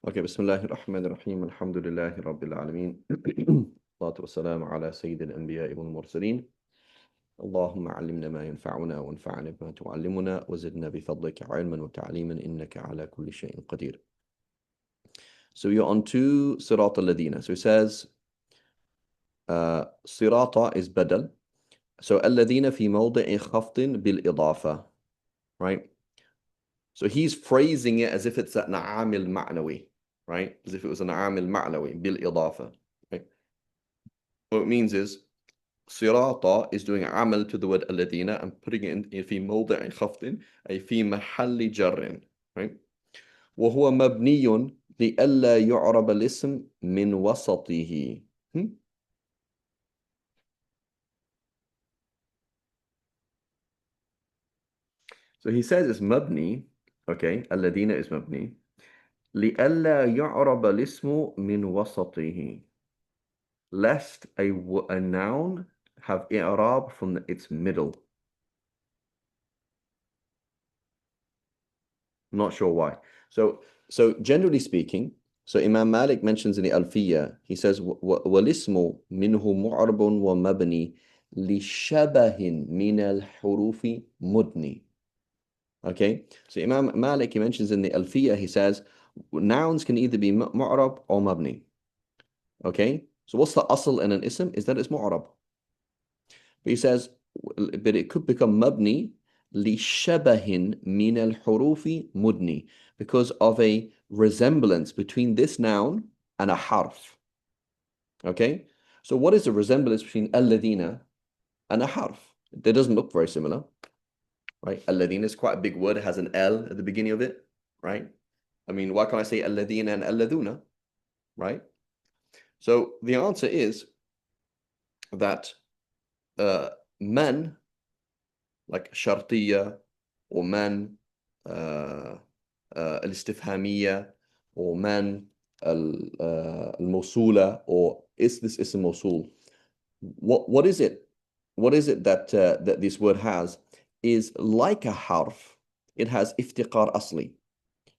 Okay, بسم الله الرحمن الرحيم الحمد لله رب العالمين الصلاة والسلام على سيد الأنبياء والمرسلين اللهم علمنا ما ينفعنا وانفعنا بما تعلمنا وزدنا بفضلك علما وتعليما إنك على كل شيء قدير. So you're on to صراط الذين. So it says صراط is بدل. So الذين في موضع خفض بالإضافة. Right? So he's phrasing it as if it's an عامل معنوي. Right? As if it was an عامل معنوي بالإضافة. Right? What it means is صراط is doing عمل to the word الذين and putting it in في موضع خفض أي في محل جر. Right? وهو مبني لئلا يعرب الاسم من وسطه. So he says it's مبني. Okay, الذين is مبني لئلا يعرب الاسم من وسطه, lest a noun have إعراب from its middle. Not sure why. So generally speaking, so Imam Malik mentions in the Alfiya, he says, وَالِاسْمُ مِنْهُ مُعْرَبٌ وَمَبْنِي لِشَبَهٍ مِنَ الْحُرُوفِ مُدْنِي. Okay, so Imam Malik, he mentions in the Alfiya, he says, nouns can either be mu'rab or mabni. Okay, so what's the asl in an ism? Is that it's mu'rab. But he says, but it could become mabni لِشَبَهٍ مِنَ الْحُرُوفِ مُدْنِي, because of a resemblance between this noun and a harf. Okay, so what is the resemblance between الَّذِينَ and a harf? That doesn't look very similar, right? الَّذِينَ is quite a big word, it has an L at the beginning of it, right? I mean, why can't I say الَّذِينَ and الَّذُونَ, right? So the answer is that man, like shartiya, or man الاستفهامية, or man الموصولة, or is this اسم موصول? What is it? What is it that that this word has? Is like a harf. It has افتقار أصلي.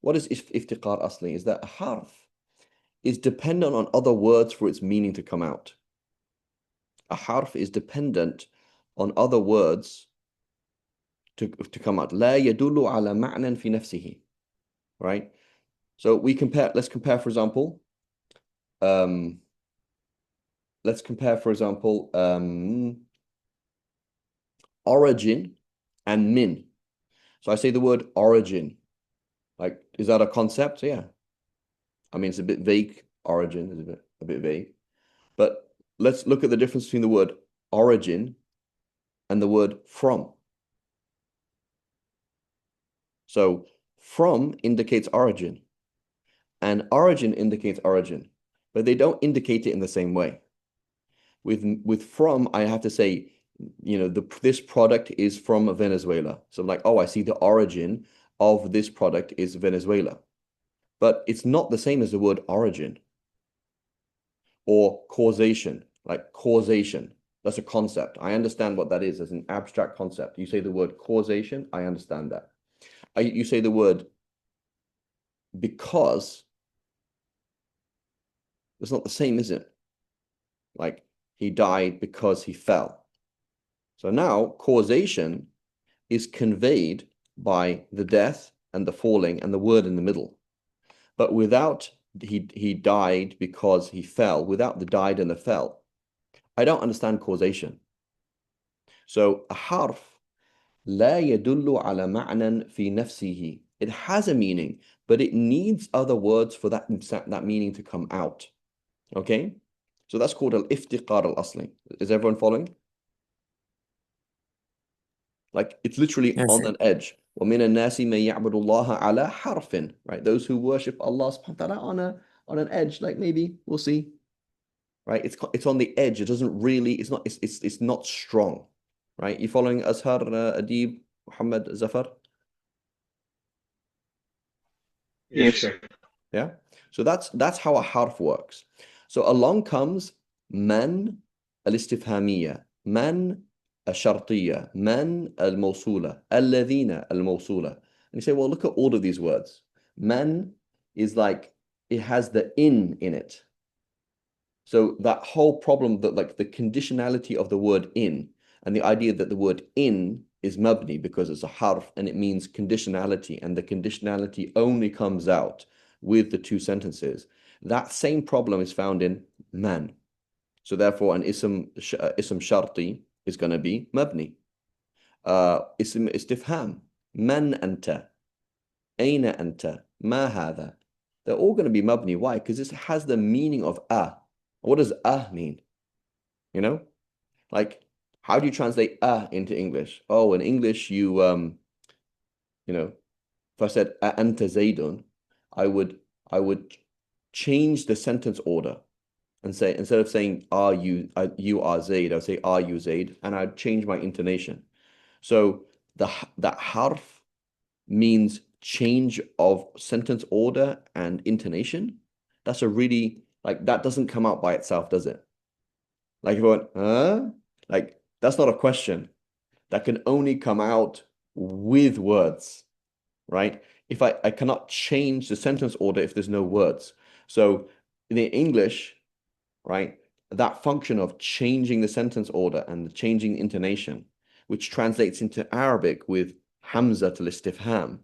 What is افتقار أصلي? Is that a harf is dependent on other words for its meaning to come out. A harf is dependent on other words to come out. لا يدل على معنى في نفسه. Right? So let's compare, for example, origin and min. So I say the word origin. Like, is that a concept? Yeah. I mean, it's a bit vague. Origin is a bit vague. But let's look at the difference between the word origin and the word from. So from indicates origin, and origin indicates origin, but they don't indicate it in the same way. With from, I have to say, this product is from Venezuela. So I'm like, oh, I see the origin of this product is Venezuela. But it's not the same as the word origin or causation. Like causation, that's a concept. I understand what that is as an abstract concept. You say the word causation, I understand that. You say the word because, it's not the same, is it? Like, he died because he fell. So now causation is conveyed by the death and the falling and the word in the middle. But without he died because he fell, without the died and the fell, I don't understand causation. So a harf لا يدل على معنى في نفسه. It has a meaning, but it needs other words for that meaning to come out. Okay? So that's called al-iftiqar al-asli. Is everyone following? Like, it's literally Yes, on an edge. وَمِنَ النَّاسِ مَن يَعْبُدُ اللَّهَ عَلَى حَرْفٍ. Right? Those who worship Allah subhanahu wa ta'ala on an edge, like maybe, we'll see. Right? It's on the edge. It doesn't really, it's not strong. Right? You following Azhar, Adib, Muhammad, Zafar? Yes, sir. Yeah? So that's how a harf works. So along comes man al-istifhamiyya, man الشرطية, من الموصولة, الذين الموصولة. And you say, well, look at all of these words. Man is like it has the in it. So that whole problem that like the conditionality of the word in and the idea that the word in is mabni because it's a harf and it means conditionality and the conditionality only comes out with the two sentences. That same problem is found in man. So therefore an ism sharti is going to be mabni. Ism istifham. Man anta? Aina anta? Ma hadha? They're all going to be mabni. Why? Because this has the meaning of What does mean? You know, like how do you translate into English? Oh, in English, you know, if I said anta zaydun, I would I would change the sentence order and say instead of saying you are Zayd, I would say are you Zayd, and I'd change my intonation. So that harf means change of sentence order and intonation. That's a really like that doesn't come out by itself, does it? Like if I went, huh? Like that's not a question. That can only come out with words, right? If I cannot change the sentence order if there's no words. So in the English, right, that function of changing the sentence order and changing the intonation, which translates into Arabic with Hamza to istifham,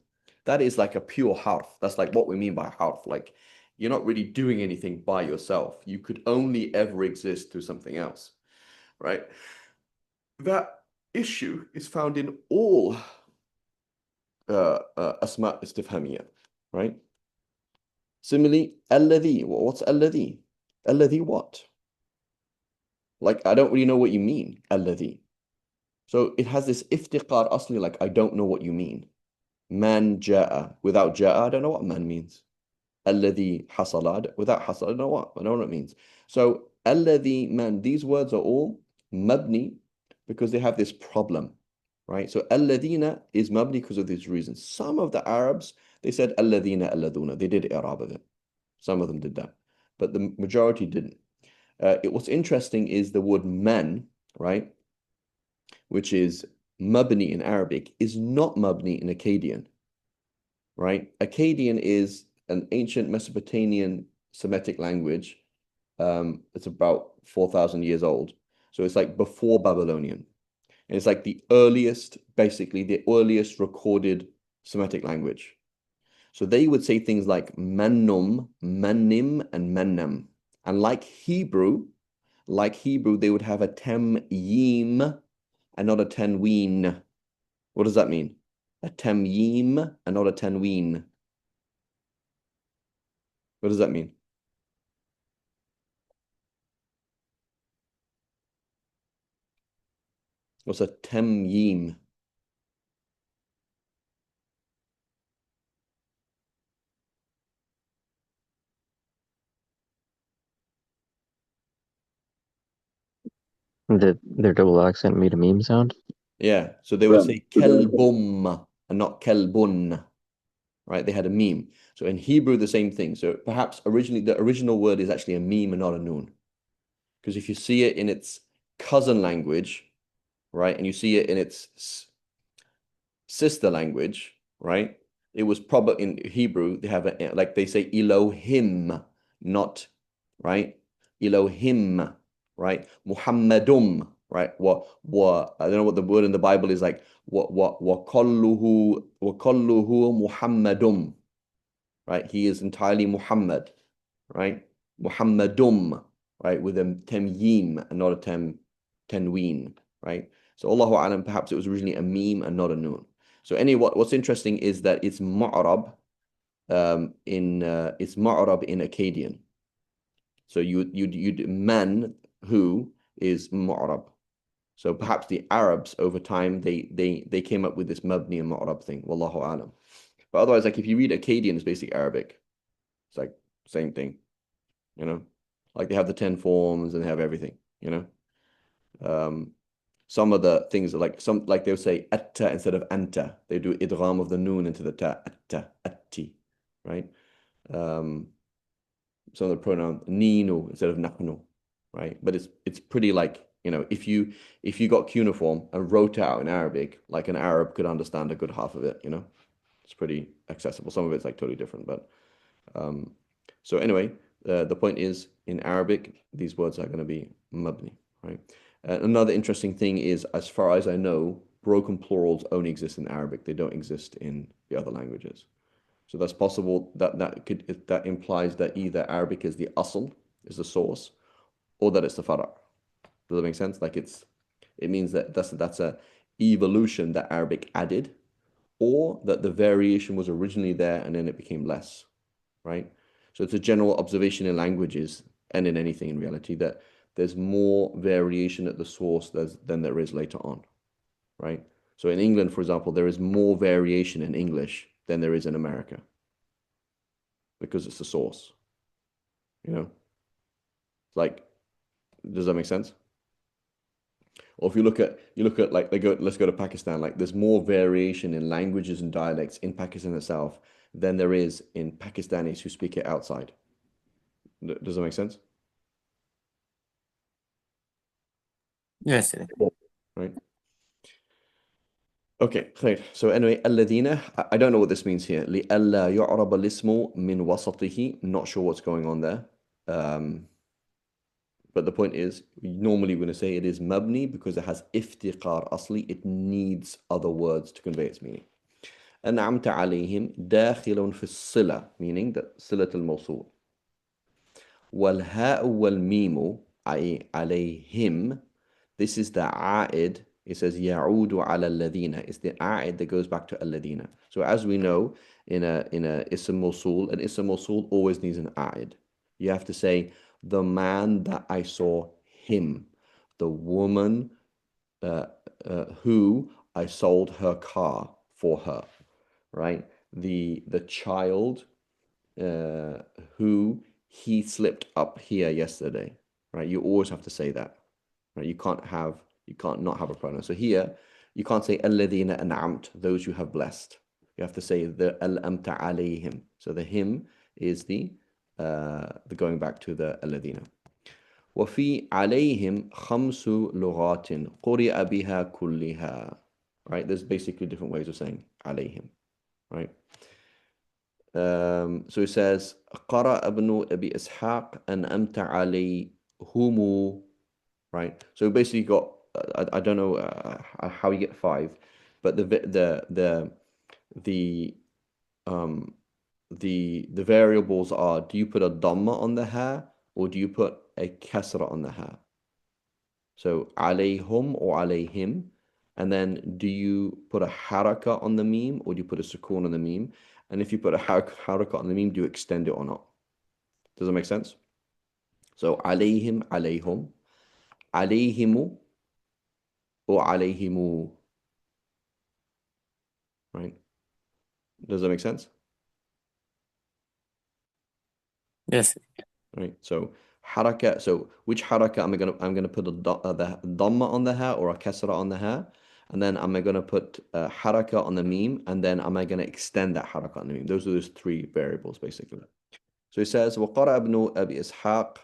that is like a pure harf. That's like what we mean by harf. Like you're not really doing anything by yourself. You could only ever exist through something else, right? That issue is found in all asma istifhamiyya, right? Similarly, alladhi. What's alladhi? Alladhi what? Like, I don't really know what you mean, alladhi. So it has this iftiqar asli, like, I don't know what you mean. Man ja'a. Without ja'a, I don't know what man means. Alladhi hasala. Without hasala, I don't know what it means. So, alladhi man, these words are all mabni because they have this problem, right? So, alladhina is mabni because of these reasons. Some of the Arabs, they said alladhina, alladhuna. They did i'rab of it. Some of them did that, but the majority didn't. What's interesting is the word man, right, which is mabni in Arabic, is not mabni in Akkadian, right? Akkadian is an ancient Mesopotamian Semitic language. It's about 4,000 years old. So it's like before Babylonian. And it's like the earliest, basically the earliest recorded Semitic language. So they would say things like mannum, mannim, and mannam. And like Hebrew, they would have a temyim and not a tenween. What does that mean? A temyim and not a tenween. What does that mean? What's a temyim? Their double accent made a meme sound. Yeah, so they would say kelbum and not kelbun, right? They had a meme. So in Hebrew, the same thing. So perhaps originally the original word is actually a meme and not a noon. Because if you see it in its cousin language, right, and you see it in its sister language, right? It was probably in Hebrew, they have a, like they say Elohim, not, right? Elohim, right? Muhammadum, right? What I don't know what the word in the Bible is like. Wa kulluhu Muhammadum, right? He is entirely Muhammad, right? Muhammadum, right? With a temyim and not a tenween, right? So Allahu alam, perhaps it was originally a meme and not a noon. So anyway, what's interesting is that it's ma'rab it's ma'rab in Akkadian. So you'd man who is ma'rab. So perhaps the Arabs over time they came up with this mabni and ma'rab thing. Wallahu alam. But otherwise, like if you read Akkadian, it's basically Arabic. It's like same thing, you know. Like they have the 10 forms and they have everything, you know. Some of the things are like some like they'll say atta instead of anta. They do idgham of the noon into the ta, atta, atti, right? Some of the pronoun ninu instead of nahnu, right? But it's pretty like, you know, if you got cuneiform and wrote it out in Arabic, like an Arab could understand a good half of it, you know. It's pretty accessible. Some of it's like totally different, but So anyway, the point is, in Arabic, these words are going to be mabni, right? Another interesting thing is, as far as I know, broken plurals only exist in Arabic. They don't exist in the other languages. So that's possible that implies that either Arabic is the asl, is the source, or that it's the fara'. Does that make sense? Like it means that that's a evolution that Arabic added, or that the variation was originally there and then it became less, right? So it's a general observation in languages and in anything in reality that there's more variation at the source than there is later on, right? So in England, for example, there is more variation in English than there is in America because it's the source, you know? Like, does that make sense? Or if you look at like let's go to Pakistan, like there's more variation in languages and dialects in Pakistan itself than there is in Pakistanis who speak it outside. Does that make sense? Yes. Right. Okay, clear. So anyway, الذين, I don't know what this means here. لئلا يعرب الاسم من وسطه. Not sure what's going on there. But the point is, normally we're going to say it is mabni because it has iftiqar asli. It needs other words to convey its meaning. أنعمت عليهم داخل في الصلة, meaning that صلة الموصول. والهاء والميم أي عليهم. This is the عائد. It says يعود على الذين. It's the عائد that goes back to الذين. So as we know, in a ism mawsul, an ism mawsul always needs an عائد. You have to say the man that I saw him, the woman who I sold her car for her, right? The child who he slipped up here yesterday, right? You always have to say that, right? You can't not have a pronoun. So here you can't say alladhina an'amt, those you have blessed. You have to say the al-amta alayhim. So the him is the going back to the alladhina. وفي عليهم خمس لغات قرئ بها كلها. Right? There's basically different ways of saying عليهم. Right? So it says قرأ ابن أبي إسحاق أنعمت عليهم. Right? So basically got I don't know how you get 5, but the variables are: do you put a dhamma on the ha or do you put a kasra on the ha? So alayhum or alayhim, and then do you put a haraka on the meme or do you put a sukoon on the meme? And if you put a haraka on the meme, do you extend it or not? Does that make sense? So alayhim, alayhum, alayhimu or alayhimu. Right? Does that make sense? Yes. Right. So haraka. So which haraka am I gonna? I'm gonna put the dhamma on the ha or a kasra on the ha, and then am I gonna put haraka on the meme, and then am I gonna extend that haraka on the meme? Those are those 3 variables basically. So he says وقرأ ابن أبي إسحاق,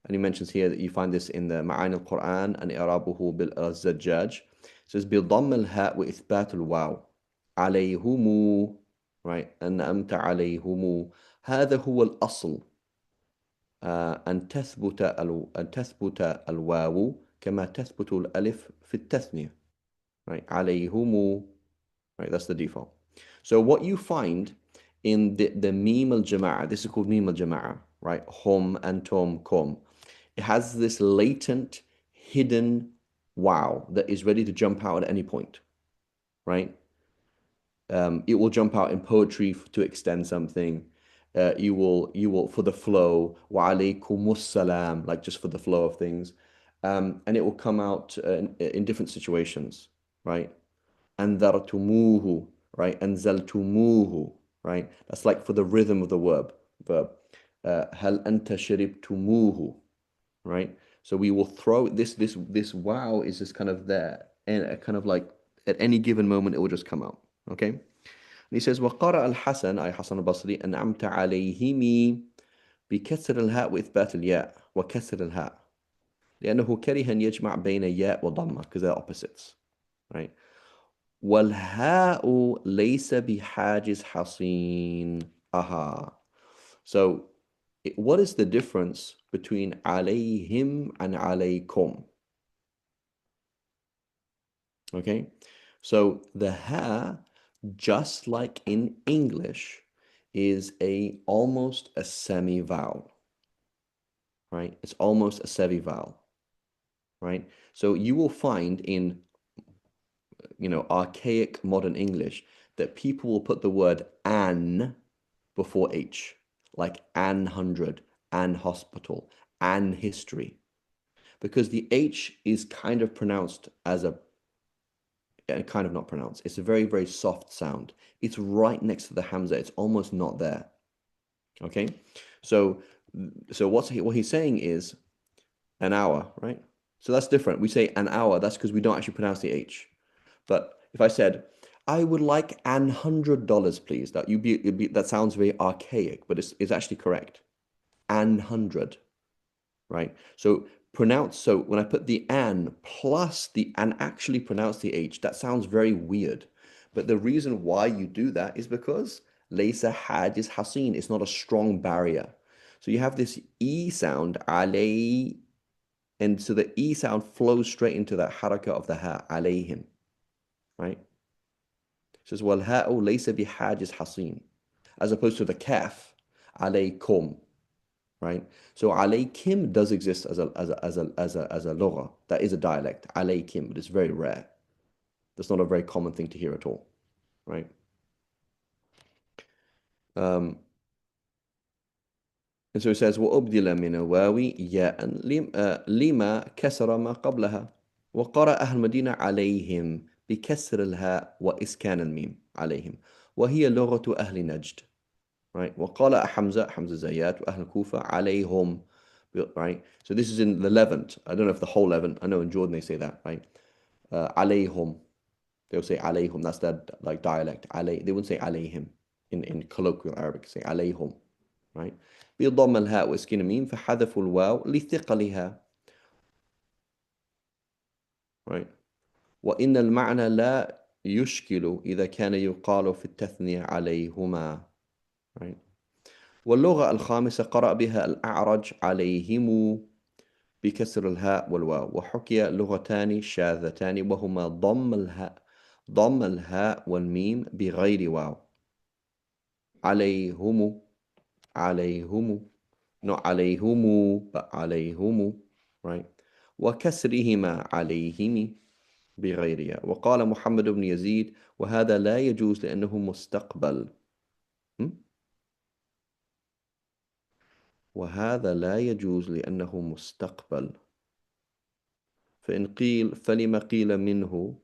and he mentions here that you find this in the معاني القرآن and إعرابه بالزجاج. It says بضم الهاء وإثبات الواو عليهم, right? أنعمت عليهم. هذا هو الأصل. أن تثبت الواو كما تثبت الألف في التثنية, right? عليهم, right? That's the default. So what you find in the meme al-jama'a, this is called meme al-jama'a, right? Hum, antum, kum. It has this latent, hidden wow that is ready to jump out at any point, right? It will jump out in poetry to extend something. You will for the flow, wa alaykumus salam, like just for the flow of things, and it will come out in different situations, right? Anzartumuhu, right? Anzaltumuhu, right? That's like for the rhythm of the verb. Hal anta sharibtumuhu, right? So we will throw this wow is just kind of there, and kind of like at any given moment it will just come out. Okay. And he says وقرأ الحسن أي حسن البصري أنعمت عليهم بكسر الهاء وإثبات الياء وكسر الهاء لأنه كره أن يجمع بين ياء وضمة because they're opposites, right? والهاء ليس بحاجز حصين. Aha. So what is the difference between alayhim and alaykum? Okay, so the ha, just like in English, is almost a semi-vowel, right? It's almost a semi-vowel, right? So you will find in, archaic modern English that people will put the word an before H, like an hundred, an hospital, an history, because the H is kind of pronounced as kind of not pronounced. It's a very, very soft sound. It's right next to the Hamza. It's almost not there. Okay, so what he's saying is an hour, right? So that's different. We say an hour. That's because we don't actually pronounce the H. But if I said, I would like $100, please, that sounds very archaic, but it's actually correct. An hundred, right? So when I put the an plus the and actually pronounce the H, that sounds very weird. But the reason why you do that is because laysa hajiz hasin, it's not a strong barrier. So you have this E sound, alay, and so the E sound flows straight into that haraka of the ha, alayhim, right? It says, wal ha'u laysa bihajiz hasin, as opposed to the kaf, alaykum, right? So alaykim does exist as a lugha. That is a dialect, alaykim, but it's very rare. That's not a very common thing to hear at all, right? And so it says وأبدل من الواو ياء لما كسر ما قبلها وقرأ أهل المدينة عليهم بكسر الهاء وإسكان الميم عليهم وهي لغة أهل نجد, right? وقال حمزة زيات وأهل الكوفة عليهم, right? So this is in the Levant. I don't know if the whole Levant. I know in Jordan they say that, right? عليهم. They'll say عليهم. That's their like dialect. They wouldn't say عليهم in colloquial Arabic. Say عليهم, right? بضم الهاء واسكين الميم فحذفوا الواو لثقلها, right? وإن المعنى لا يشكل إذا كان يقال في التثنية عليهما, right? واللغة الخامسة قرأ بها الأعرج عليهم بكسر الهاء والواو, وحكي لغتان شاذتان وهما ضم الهاء والميم بغير واو, عليهم, not عليهم but عليهم, right? وكسرهما عليهم بغيرها. وقال محمد بن يزيد وهذا لا يجوز لأنه مستقبل. وهذا لا يجوز لأنه مستقبل. فإن قيل فلما قيل منه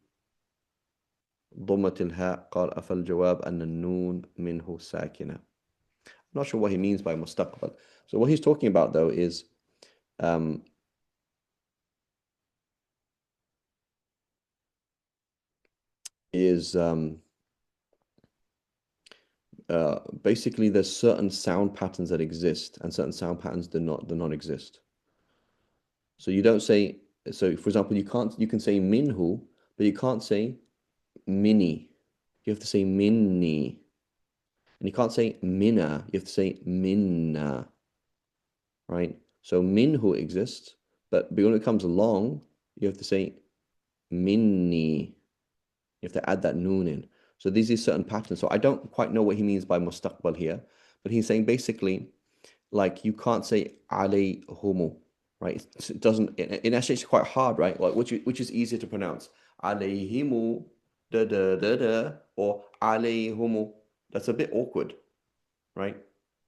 ضمت الهاء قال فالجواب أن النون منه ساكنة. I'm not sure what he means by mustaqbal. So what he's talking about though is basically there's certain sound patterns that exist and certain sound patterns do not exist. So you don't say, so for example, you can say minhu, but you can't say mini. You have to say minni. And you can't say minna, you have to say minna, right? So minhu exists, but when it comes along, you have to say minni. You have to add that noon in. So these are certain patterns. So I don't quite know what he means by mustaqbal here, but he's saying basically, like you can't say alayhumu, right? It doesn't. In actually, it's quite hard, right? Like which is easier to pronounce, alayhimu, da da da da, or alayhumu. That's a bit awkward, right?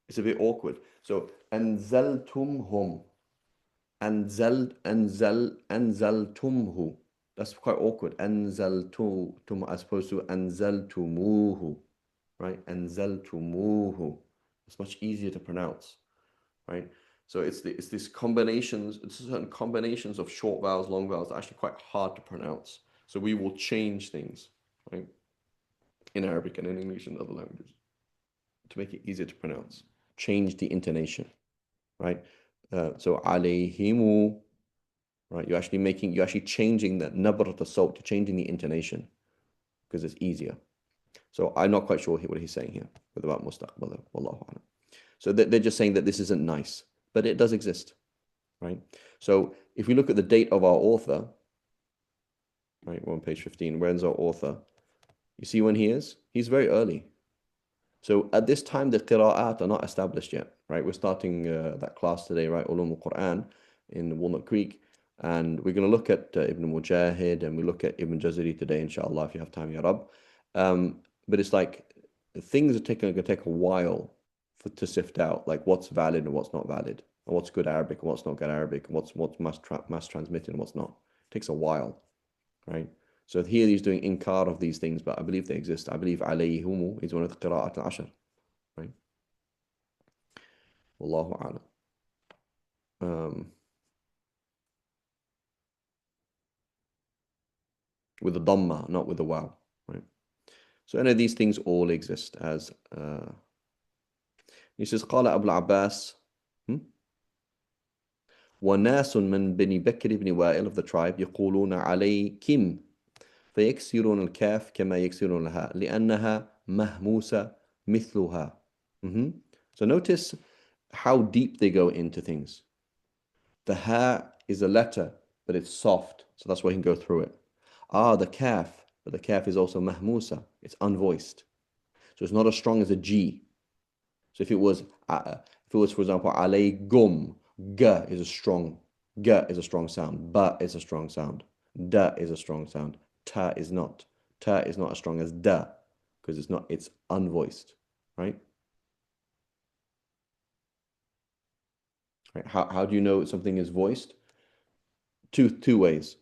It's a bit awkward. So anzaltumhum, anzaltumhu. That's quite awkward. Anzaltum as opposed to anzaltumuhu, right? Anzaltumuhu. It's much easier to pronounce, right? So it's these combinations, it's certain combinations of short vowels, long vowels, that are actually quite hard to pronounce. So we will change things, right? In Arabic and in English and other languages to make it easier to pronounce. Change the intonation, right? So alayhimu, right? You're actually changing the nabrat al-sawt, to changing the intonation because it's easier. So I'm not quite sure what he's saying here about mustaqbal. Wallahu a'lam. So they're just saying that this isn't nice, but it does exist, right? So if we look at the date of our author, right, we're on page 15, where's our author? You see when he is? He's very early. So at this time, the qira'at are not established yet, right? We're starting that class today, right? Ulum al-Quran in Walnut Creek. And we're going to look at Ibn Mujahid, and we look at Ibn Jazari today, inshallah, if you have time, Ya Rab. But it's like things are going to take a while to sift out, like what's valid and what's not valid, and what's good Arabic and what's not good Arabic, and what's mass transmitted and what's not. It takes a while, right? So here he's doing inkar of these things, but I believe they exist. I believe alayhimu is one of the qira'at al-ashr, right? Wallahu a'lam. With the dhamma, not with the waw, right? So any of these things all exist as he says قال أبو العباس وناس من بني بكر بن وائل of the tribe يقولون عليكم فيكسرون الكاف كما يكسرون الهاء لأنها مهموسة مثلها. So notice how deep they go into things. The ha is a letter, but it's soft, so that's why you can go through it. The kaf, but the kaf is also mahmusa, it's unvoiced. So it's not as strong as a G. So if it was, for example, alaykum, ga is a strong sound, ba is a strong sound, da is a strong sound, ta is not. Ta is not as strong as da, because it's unvoiced, right? How do you know something is voiced? Two ways.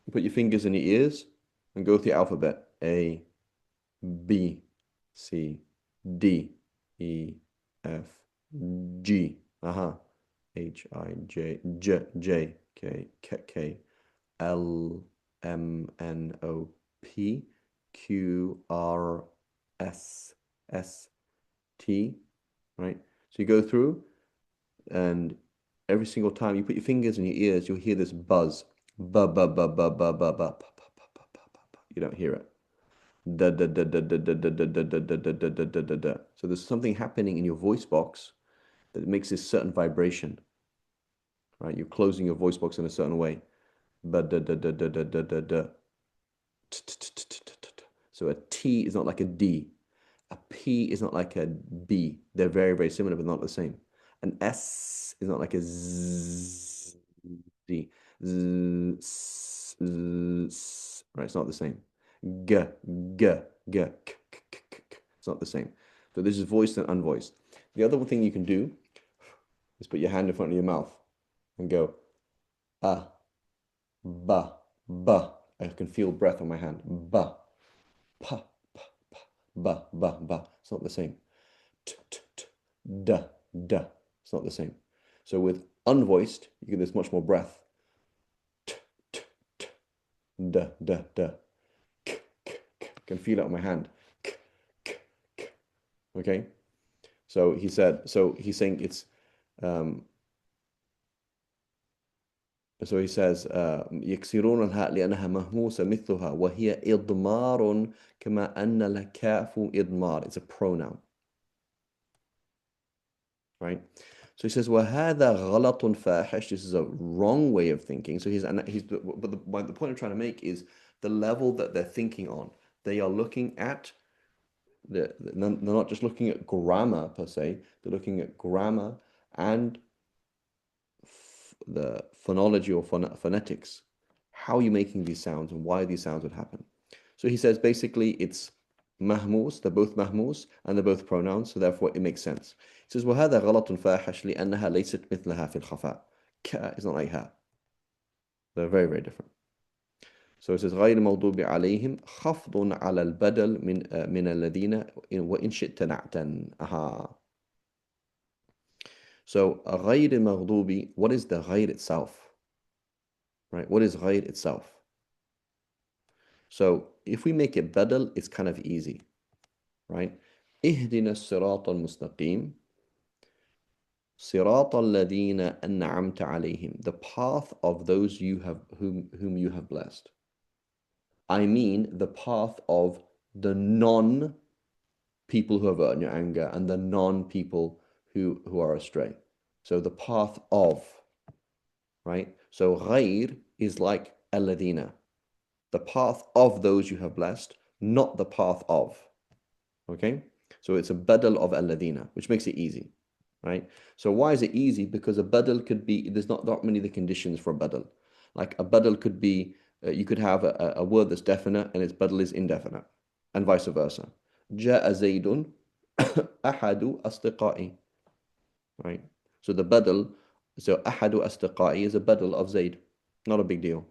You put your fingers in your ears and go through the alphabet. A, B, C, D, E, F, G, H, I, J, J, K, L, M, N, O, P, Q, R, S, T, right? So you go through, and every single time you put your fingers in your ears, you'll hear this buzz. Ba, ba, ba, ba, ba, ba, ba, ba, ba, ba, ba, ba, ba. You don't hear it. Da, da, da, da, da, da, da, da, da, da, da, da, da, da, da, da. So there's something happening in your voice box that makes this certain vibration, right? You're closing your voice box in a certain way. Ba, da, da, da, da, da, da, da, da. So a T is not like a D. A P is not like a B. They're very, very similar, but not the same. An S is not like a Z. Z, S, S, right? It's not the same. G, G, G, K, K, K, K, K. It's not the same. So this is voiced and unvoiced. The other thing you can do is put your hand in front of your mouth and go, ba, ba. I can feel breath on my hand. Ba, pa, pa, pa, ba, ba, ba. It's not the same. T, t, t, da, da. It's not the same. So with unvoiced, you get this much more breath. T, t, t, da, da, da. K, k, k. I can feel it on my hand. K, k, k. Okay? So he's saying it's so he says يكسرون الهاء لأنها مهموسة مثلها وهي إضمار كما أن الكاف إضمار. It's a pronoun, right? So he says وهذا غلط فاحش. This is a wrong way of thinking. So but the point I'm trying to make is the level that they're thinking on. They are looking at they're not just looking at grammar per se. They're looking at grammar and the phonology or phonetics. How are you making these sounds and why these sounds would happen? So he says basically it's mahmus, they're both mahmus and they're both pronouns, so therefore it makes sense. He says وهذا غلط فاحش لأنها ليست مثلها في الخفاء. Ka is not like ha. They're very, very different. So it says غير المغضوب عليهم خفض على البدل من الذين وإن شئت نعتا. So غير المغضوب, what is the غير itself? Right? What is غير itself? So if we make it badal, it's kind of easy, right? اهدنا الصراط المستقيم صراط الذين أنعمت عليهم, the path of those whom you have blessed. I mean the path of the non-people who have earned your anger and the non-people who are astray. So the path of, right? So غير is like الذين, the path of those you have blessed, not the path of. Okay? So it's a badal of الذين, which makes it easy, right? So why is it easy? Because a badal could be, there's not many the conditions for a badal. Like a badal could be, you could have a word that's definite and its badal is indefinite, and vice versa. جاء زيد أحد أصدقائي, right? So the badal, so أحد أصدقائي is a badal of Zayd, not a big deal.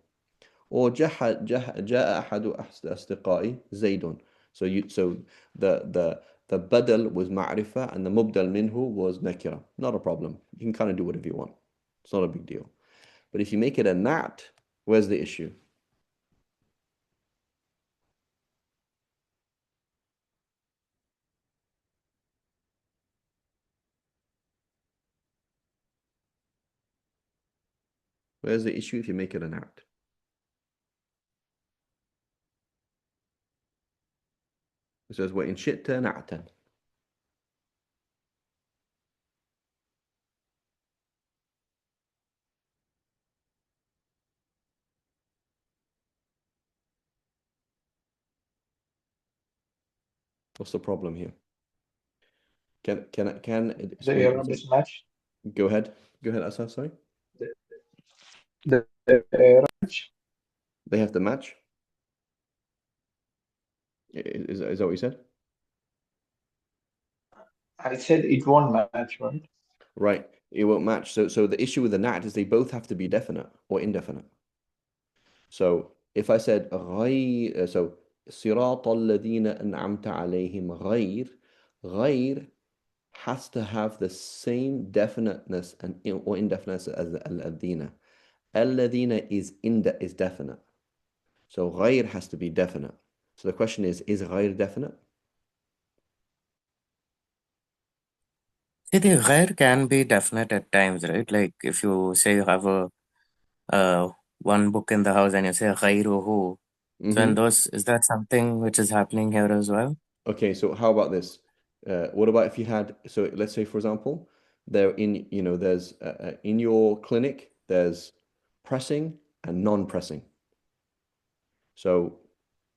Or جاء أحد أصدقائي زيد. So the badal was ma'rifa and the mubdal minhu was nakira. Not a problem. You can kind of do whatever you want. It's not a big deal. But if you make it a na'at, where's the issue? Where's the issue if you make it a na'at? It says, وَإِن شِئْتَ نَعْتًا. What's the problem here? Can The I'rab is matched. Go ahead, Asaf, sorry. The I'rab match. They have to match. Is that what you said? I said it won't match, right? Right, it won't match. So the issue with the na'at is they both have to be definite or indefinite. So if I said غير, so صراط الذين أنعمت عليهم غير has to have the same definiteness and or indefiniteness as الذين. الذين is definite. So غير has to be definite. So the question is غير definite? See, the ghair can be definite at times, right? Like if you say you have a one book in the house and you say ghairuhu. So in those, is that something which is happening here as well? Okay, so how about this? What about if you had, so let's say, for example, there there's in your clinic, there's pressing and non-pressing. So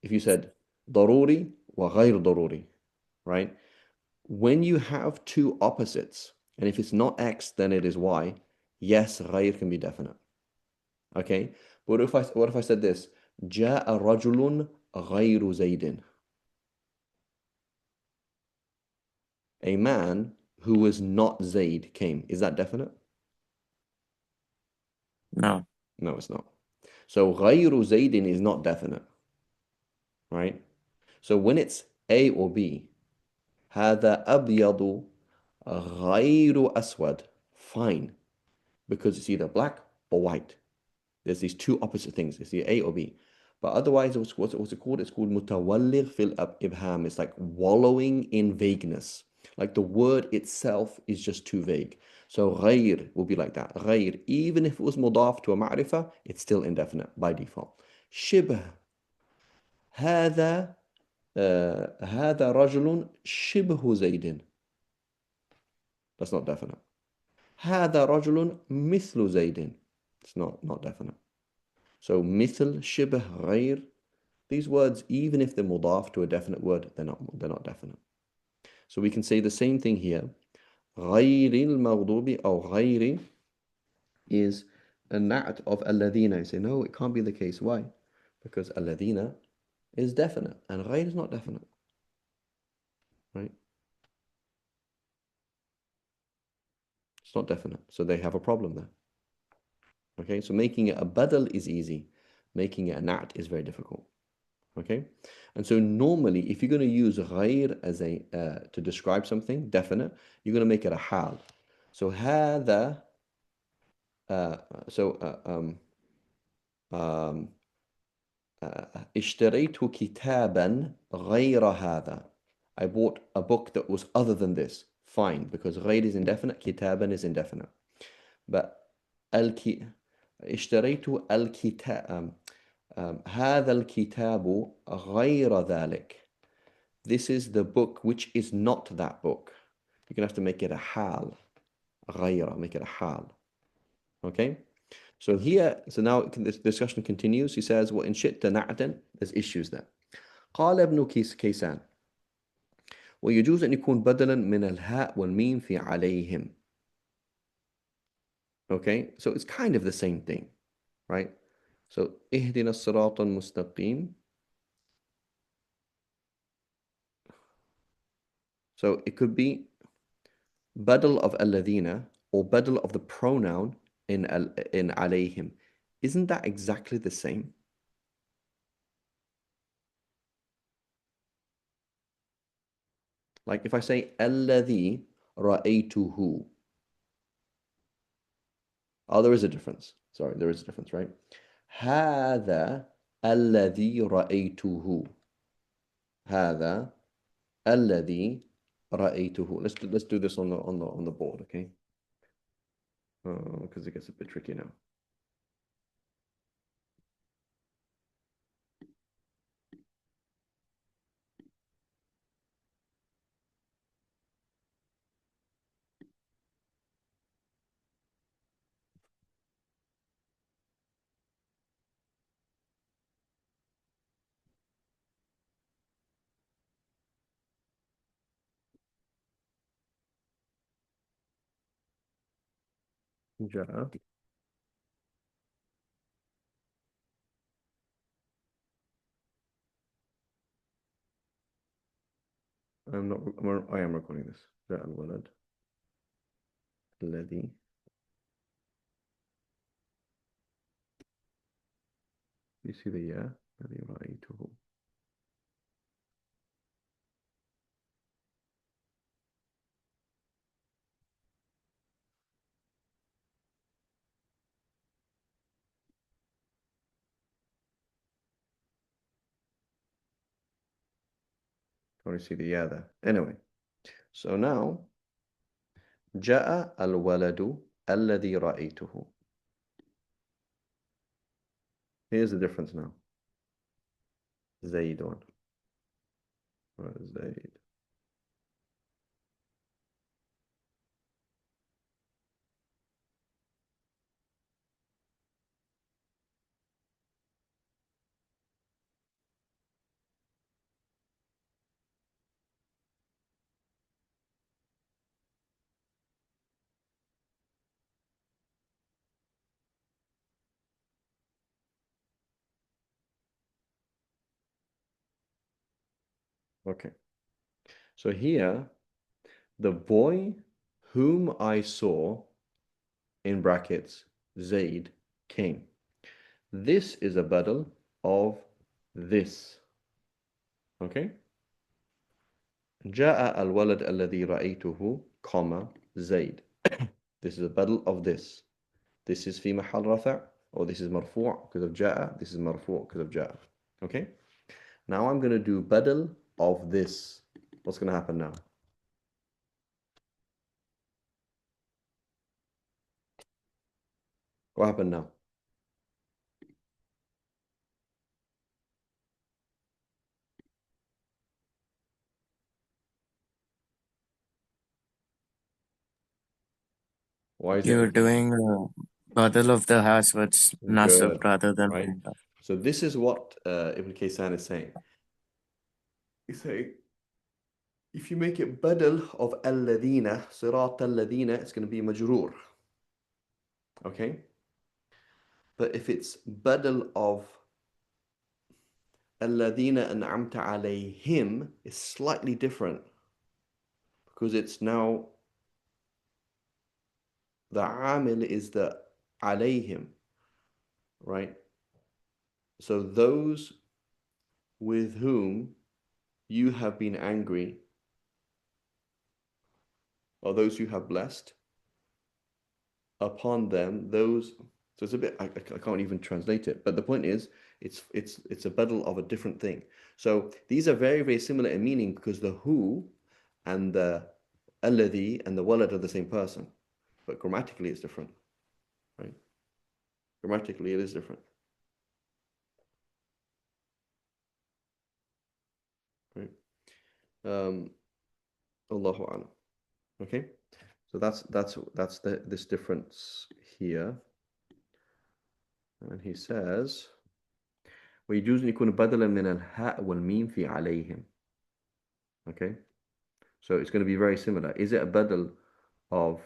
if you said ضروري وغير ضروري, right? When you have two opposites, and if it's not X, then it is Y, yes, غير can be definite. Okay, but what if I said this? جاء رجل غير زيد. A man who was not Zaid came. Is that definite? No. No, it's not. So غير زيد is not definite, right? So when it's A or B, هذا أبيض غير أسود, fine, because it's either black or white. There's these two opposite things. It's either A or B. But otherwise, what's it called? It's called متولغ في الإبهام. It's like wallowing in vagueness. Like the word itself is just too vague. So غير will be like that. غير, even if it was mudaf to a ma'rifah, it's still indefinite by default. شبه, هذا هذا رجل شبه زيد. That's not definite. هذا رجل مثل زيد. It's not definite. So مثل, شبه, غير, these words, even if they're mudaf to a definite word, they're not definite. So we can say the same thing here. غير المغضوب أو غير is a na'at of الذين. You say, no, it can't be the case. Why? Because الذين is definite and غير is not definite. Right? It's not definite. So they have a problem there. Okay, so making it a badal is easy. Making it a na'at is very difficult. Okay, and so normally if you're going to use غير as a to describe something definite, you're going to make it a hal. So هذا اشتريت كتابا غير هذا. I bought a book that was other than this. Fine, because غير is indefinite, كتابا is indefinite. But اشتريت الكتاب هذا الكتاب غير ذلك. This is the book which is not that book. you're going to have to make it a hal. غير, make it a hal. Okay? So here, so now this discussion continues. He says, وَإِن شِئْتَ نَعْتًا, there's issues there. قال ابن كيسان ويجوز أن يكون بدلا من الهاء والميم في عليهم. Okay, so it's kind of the same thing, right? So اهدنا الصراط المستقيم. So it could be badal of alladhina or badal of the pronoun in alayhim. Isn't that exactly the same? Like if I say alladhi ra'aytuhu. Oh, there is a difference. Sorry, there is a difference, right? هذا الذي رأيته. هذا الذي رأيته. Let's do this on the board, okay? Because it gets a bit tricky now. جاء. I am recording this. جاء الولد الذي. You see the يا الذي رأيته. Or you see the يا there. Anyway, so now جاء الولد الذي رأيته. Here's the difference now. زيد. زيد. Okay. So here, the boy whom I saw, in brackets, Zaid, came. This is a badal of this. Okay? جاء الولد الذي رأيته, comma, زيد. This is a badal of this. This is في محل رفع, or this is مرفوع because of جاء. This is مرفوع because of جاء. Okay? Now I'm going to do badal of this. What's going to happen now? What happened now? Why is You're it? doing badal of the has with nasab Good, rather than right? So this is what Ibn Kaysan is saying. He's saying, if you make it badal of alladhina, sirat alladhina, it's going to be majroor. Okay? But if it's badal of alladhina an'amta alayhim, it's slightly different. Because it's now, the amil is the alayhim, right? So those with whom you have been angry, or those you have blessed, upon them, those. So it's a bit, I can't even translate it, but the point is, it's a badal of a different thing. So these are very, very similar in meaning because the who and the alladhi and the walad are the same person, but grammatically it's different, right? Grammatically it is different, right? Allahu a'lam. Okay, so that's this difference here. And he says ويجوز أن يكون بدلا من الهاء والميم في عليهم. Okay, so it's going to be very similar. Is it a badal of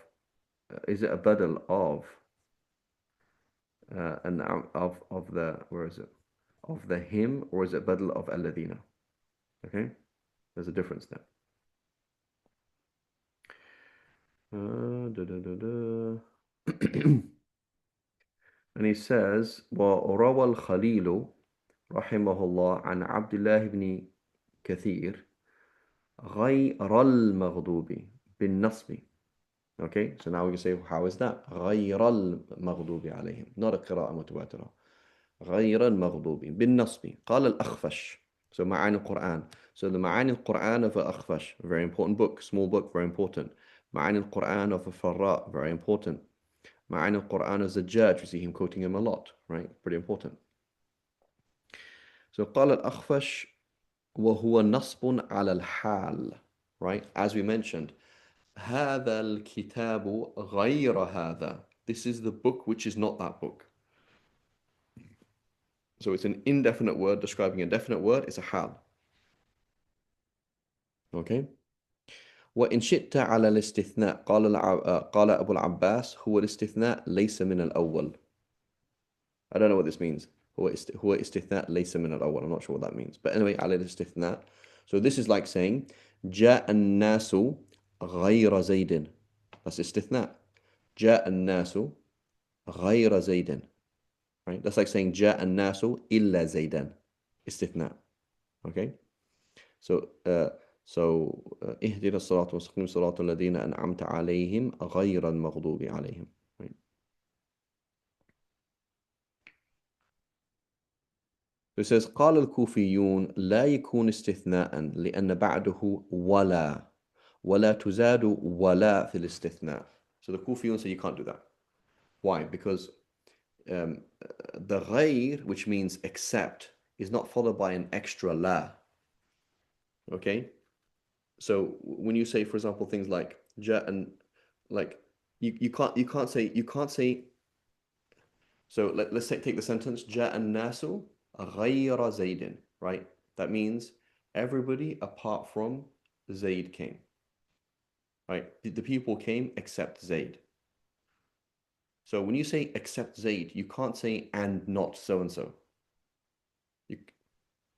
of the, where is it, of the him, or is it badal of alladhina? Okay, there's a difference there. And he says وروى الخليل رحمه الله عن عبد الله بن كثير غير المغضوب بالنصب. Okay, so now we can say, how is that? غير المغضوب عليهم, not a قراءة متواترة. غير المغضوب بالنصب. قال الأخفش. So معاني القرآن. So the معاني القرآن of الأخفش, very important book, small book, very important. معاني القرآن of الفراء, very important. معاني القرآن of Zajjaj, we see him quoting him a lot, right? Pretty important. So قال الأخفش وهو نصب على الحال, right? As we mentioned, هذا الكتاب غير هذا. This is the book which is not that book. So it's an indefinite word describing a definite word. It's a hal. Okay. وإن شئت على الاستثناء قال أبو العباس هو الاستثناء ليس من الأول. I don't know what this means. هو استثناء ليس من الأول. I'm not sure what that means. But anyway, على الاستثناء. So this is like saying جاء الناس غير زيد. That's استثناء. جاء الناس غير زيد. Right? That's like saying جاء الناس إلا زيدا. استثناء. Okay? So اهدنا الصراط المستقيم صراط الذين أنعمت عليهم غير المغضوب عليهم. Right? So it says قال الكوفيون لا يكون استثناء لأن بعده ولا تزاد ولا في الاستثناء. So the Kufiyun say you can't do that. Why? Because the غير, which means except, is not followed by an extra la. Okay? So when you say, for example, things like ja and like you can't say. So let's take the sentence ja an-nasu ghayra zaydin, right? That means everybody apart from Zayd came. Right? The people came except Zayd. So when you say except Zayd, you can't say and not so and so.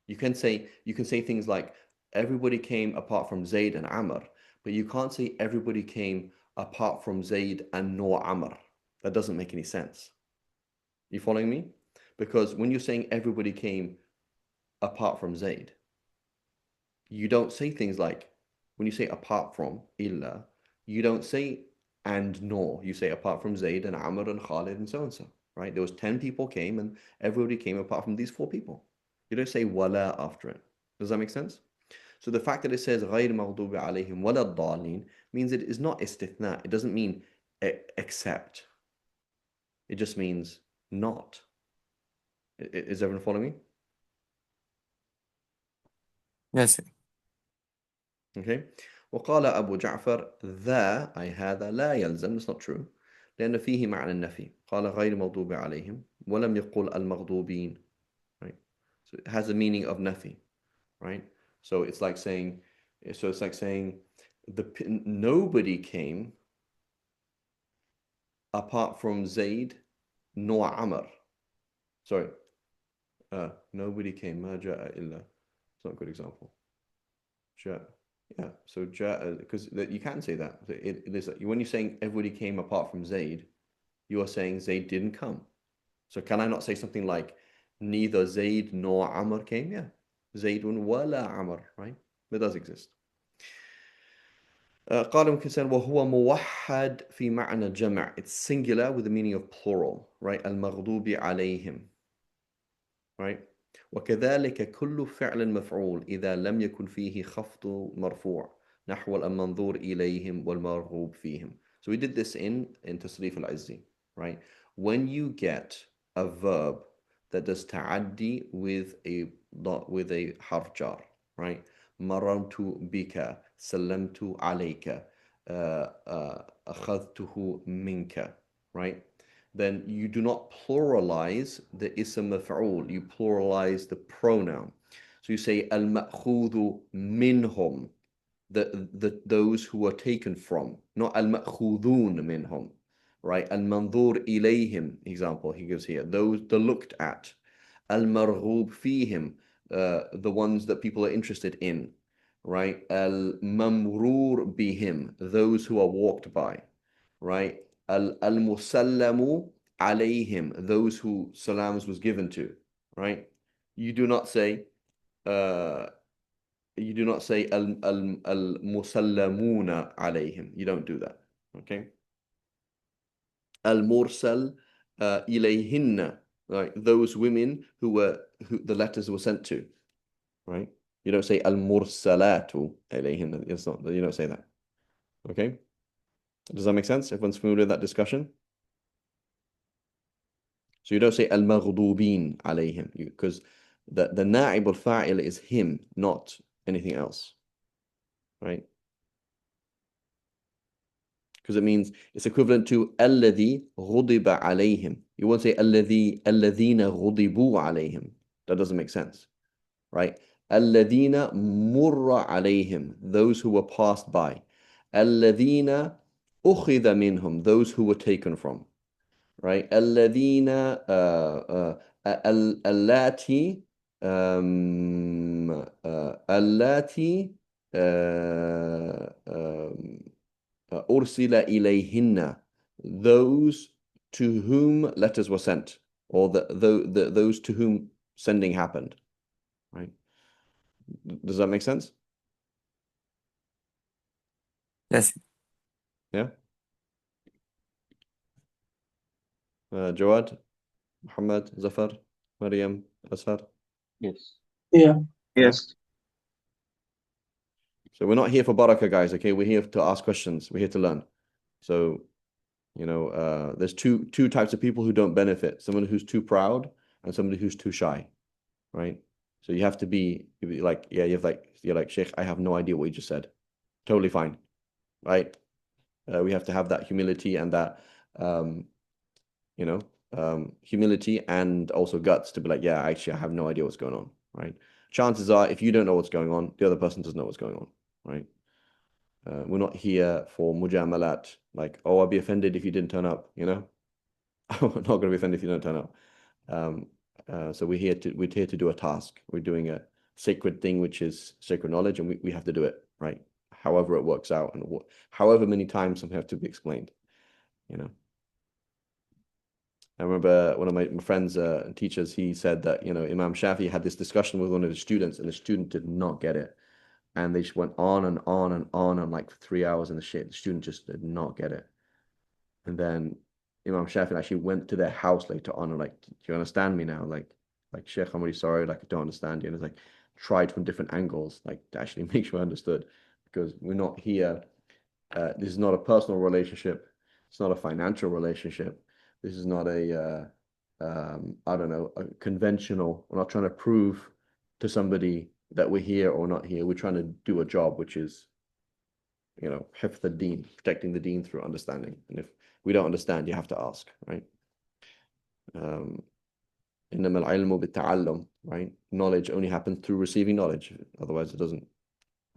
You can say things like everybody came apart from Zayd and Amr, but you can't say everybody came apart from Zayd and nor Amr. That doesn't make any sense. You following me? Because when you're saying everybody came apart from Zayd, you don't say things like, when you say apart from illa, you don't say and nor. You say apart from Zayd and Amr and Khalid and so and so, right? There was 10 people came and everybody came apart from these 4 people. You don't say wala after it. Does that make sense? So the fact that it says غير مغضوب عليهم ولا الضالين means it is not istithna. It doesn't mean except. It just means not. Is everyone following me? Yes. Okay. وقال أبو جعفر ذا أي هذا لا يلزم. That's not true. لأن فيه معنى النفي. قال غير مغضوب عليهم ولم يقل المغضوبين. Right. So it has a meaning of nafi. Right. So it's like saying nobody came apart from Zayd nor Amr. Sorry. Nobody came. ما جاء إلا. It's not a good example. Ja. Yeah. So ja, because you can say that. It is when you're saying everybody came apart from Zayd, you are saying Zayd didn't come. So can I not say something like neither Zayd nor Amr came? Yeah. Zaydun wala Amr, right? That does exist. قال مكسان وهو موحد في معنى جمع. It's singular with the meaning of plural, right? المغضوب عليهم, right? وكذلك كل فعل مفعول إذا لم يكن فيه خفض مرفوع نحو المنظور إليهم والمرغوب فيهم. So we did this in تصريف العزي, right? When you get a verb that does تعدي with a حرف جار, right? مررت بك سلمت عليك أخذته منك, right? Then you do not pluralize the ism maf'ul, you pluralize the pronoun. So you say al-ma'khudhu minhum, those who are taken from, not al-ma'khudhun minhum, right? Al-manzur ilayhim, example he gives here, those the looked at. Al-marghub fihim, the ones that people are interested in, right? Al-mamrur bihim, those who are walked by, right? Al-musallamu alayhim, those who salams was given to, right? You do not say al musallamuna alayhim. You don't do that. Okay. Al mursal ilayhinna, right? Those women who the letters were sent to, right? You don't say al mursalatu ilayhinna. It's not. You don't say that. Okay. Does that make sense? Everyone's familiar with that discussion? So you don't say al-maghdubin alayhim, because the na'ib al-fa'il is him, not anything else, right? Because it means it's equivalent to alladhi ghudiba alayhim. You won't say alladhina ghudibu alayhim. That doesn't make sense, right? Alladhina murra alayhim, those who were passed by. Alladhina ukhidha minhum, those who were taken from. Right? الذين اللاتي اللاتي أرسل إليهن, those to whom letters were sent, or those to whom sending happened. Right? Does that make sense? Yes. Yeah. Jawad, Muhammad, Zafar, Maryam, Asfar. Yes. Yeah. Yes. So we're not here for barakah, guys, okay? We're here to ask questions. We're here to learn. So, there's two types of people who don't benefit. Someone who's too proud and somebody who's too shy, right? So you have to be like, yeah, you're like, Sheikh, I have no idea what you just said. Totally fine, right? We have to have that humility and that, humility and also guts to be like, yeah, actually, I have no idea what's going on, right? Chances are, if you don't know what's going on, the other person doesn't know what's going on, right? We're not here for mujamalat, like, oh, I'll be offended if you didn't turn up, I'm not going to be offended if you don't turn up. So we're here to do a task. We're doing a sacred thing, which is sacred knowledge, and we have to do it, right? However it works out, and however many times something has to be explained, I remember one of my friends and teachers, he said that, Imam Shafi had this discussion with one of the students, and the student did not get it. And they just went on and on and on and like 3 hours, and the student just did not get it. And then Imam Shafi actually went to their house later on and like, do you understand me now? Like Sheikh, I'm really sorry, like I don't understand you. And it's like tried from different angles, like to actually make sure I understood, because we're not here. This is not a personal relationship. It's not a financial relationship. This is not a I don't know, a conventional. We're not trying to prove to somebody that we're here or not here. We're trying to do a job, which is, hifth al-deen, protecting the deen through understanding. And if we don't understand, you have to ask, right? إنما العلم بالتعلم, right? Knowledge only happens through receiving knowledge. Otherwise, it doesn't,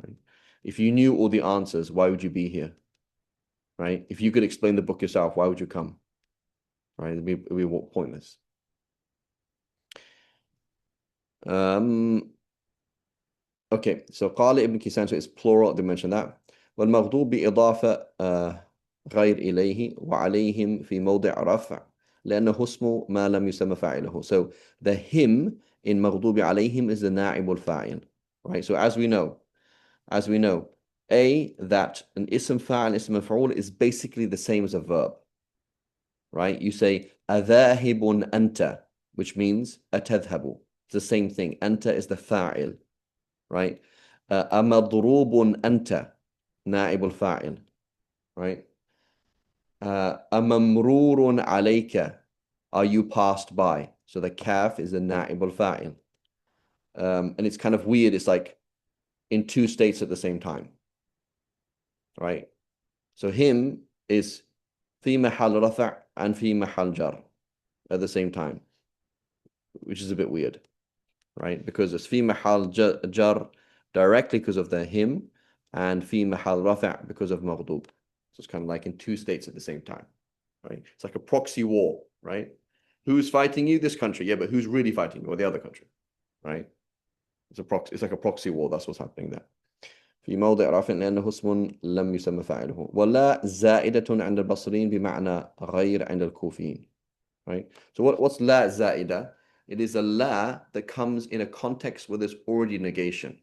right? If you knew all the answers, why would you be here, right? If you could explain the book yourself, why would you come, right? It'd be pointless. Okay, so قال ابن كيسان, so it's plural, they mentioned that. والمغضوب بإضافة غير إليه وعليهم في موضع رفع لأنه اسم ما لم يسمى فاعله. So the him in مغضوب عليهم is the نائب الفاعل, right? So as we know, that an ism fa'al, ism maf'ul is basically the same as a verb, right? You say أذاهب أنت, which means أتذهب. It's the same thing. أنت is the fa'il, right? أمضروب أنت, نائب الفاعل, right? أممرور عليك, are you passed by? So the kaf is the na'ib al-fa'il. And it's kind of weird. It's like in two states at the same time, right? So him is في محل رفع and في محل جر at the same time, which is a bit weird, right? Because it's في محل jar directly because of the him, and في محل رفع because of مغضوب. So it's kind of like in two states at the same time, right? It's like a proxy war, right? Who's fighting you? This country. Yeah, but who's really fighting you? Or the other country, right? It's like a proxy war. That's what's happening there. في موضع رفع لأنه اسم لم يسمى فاعله. ولا زائدة عند البصريين بمعنى غير عند الكوفيين. Right? So what's لا زائدة? It is a la that comes in a context where there's already negation.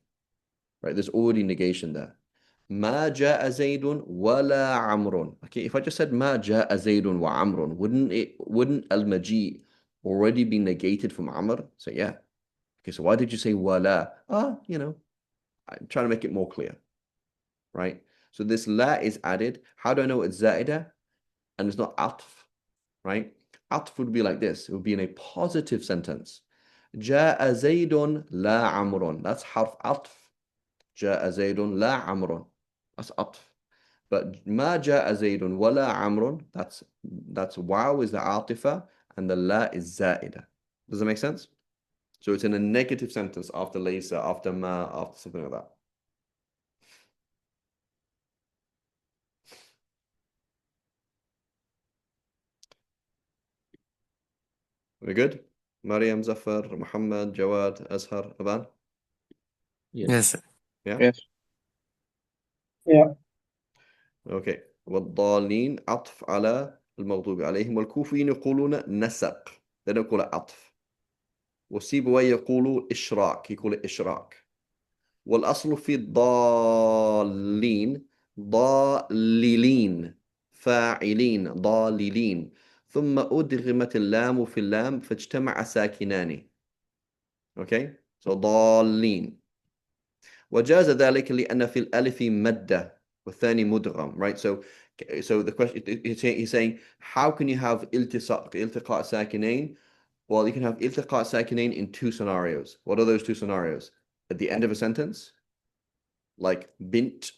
Right? There's already negation there. ما جاء زيد ولا عمرو. Okay, if I just said ما جاء زيد وعمرو, wouldn't المجيء already be negated from Amr? So yeah. Okay, so why did you say ولا? I'm trying to make it more clear, right? So this la is added. How do I know it's zaida and it's not atf, right? Atf would be like this. It would be in a positive sentence. جاء زيد لا عمرو. That's harf atf. جاء زيد لا عمرو. That's atf. But ما جاء زيد ولا عمرو. That's wow is the atifa and the la is zaida. Does that make sense? So it's in a negative sentence after laysa, after ma, after something like that. We good? Mariam, Zafar, Muhammad, Jawad, Azhar, Aban? Yes, sir. Yeah? Yes. Yeah. Okay. والضالين عطف على المغضوب عليهم والكوفيين يقولون نسق. They don't call it عطف. والسيبوي يقولوا إشراك. يقول إشراك. والأصل في الضالين ضاللين فاعلين ضاللين ثم أدغمت اللام في اللام فاجتمع ساكنان. Okay? So ضالين. وجاز ذلك لأن في الألف مدة والثاني مدغم, right? So the question, he's saying, how can you have التقاء ساكنين? Well, you can have التقاء ساكنين in two scenarios. What are those two scenarios? At the end of a sentence, like bint,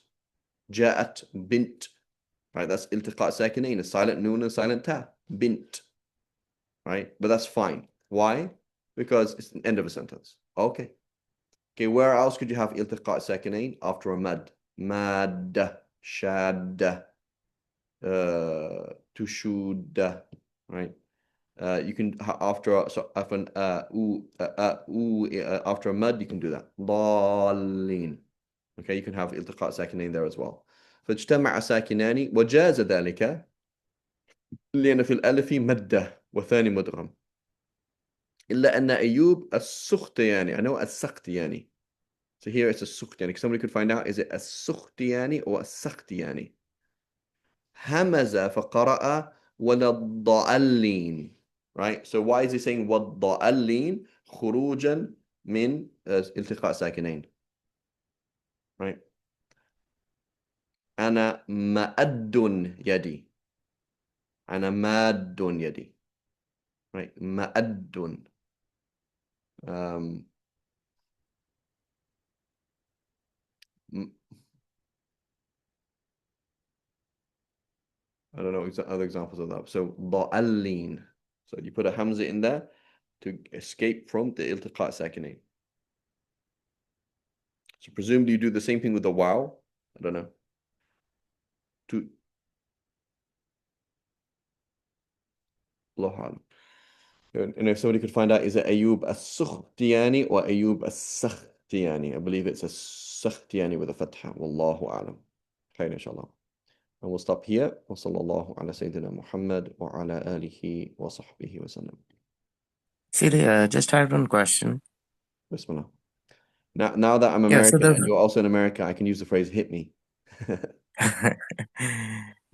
جاءت bint, right? That's التقاء ساكنين, a silent noon and a silent ta, bint, right? But that's fine. Why? Because it's the end of a sentence. Okay. Okay, where else could you have iltiqa sakinain after a mad? Mad, shad, tushud, right? You can after after a mad you can do that. ضالين. Okay, you can have iltiqa sakinain there as well. فاجتمع ساكنان وجاز ذلك لأن في الألف مدة وثاني مدغم. إلا أن أيوب السختياني. I know السختياني. So here it's a سختياني. Somebody could find out, is it السختياني or السختياني? همز فقرأ ولا الضالين. Right? So why is he saying والضالين خروجا من التقاء ساكنين? Right? أنا مأد يدي. أنا ماد يدي. Right? مأد. I don't know other examples of that. So ضالين. So you put a hamza in there to escape from the iltiqa sakinain. So presumably you do the same thing with the wow. I don't know. Allah. And if somebody could find out, is it Ayub as-Sukhtiyani or Ayub as-Sakhtiyani? I believe it's as-Sakhtiyani with a fatha. Wallahu a'lam. Khair inshallah. And we'll stop here. Wa sallallahu ala Sayyidina Muhammad wa ala alihi wa sahbihi wa sallam. See, just had one question. Bismillah. Now that I'm Yeah, so American and you're also in America, I can use the phrase hit me.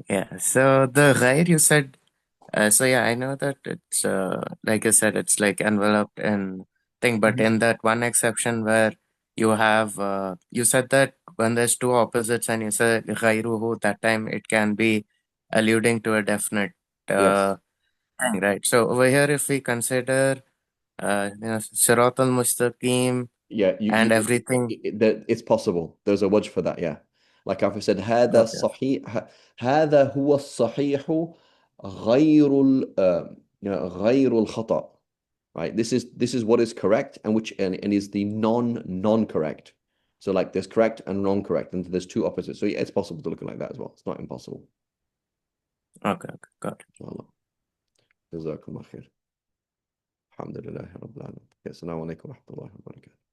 yeah, so the ghair you said, so yeah, I know that it's like I said, it's like enveloped in thing, but in that one exception where you have you said that when there's two opposites and you said ghairuhu, that time it can be alluding to a definite Yes. thing, right? So over here, if we consider Sirat al-Mustaqim Yeah, and everything. it's possible. There's a wajh for that, yeah. Like if I said هذا Okay. صحيح هذا هو الصحيح غير الخطأ. Right, this is what is correct and and is the non-correct. So like there's correct and non-correct, and there's two opposites. So yeah, it's possible to look at it like that as well. It's not impossible. Okay. Got it. Inshallah. جزاكم الله خير. الحمد لله رب العالمين. Assalamu alaikum wa rahmatullahi wa barakatuh.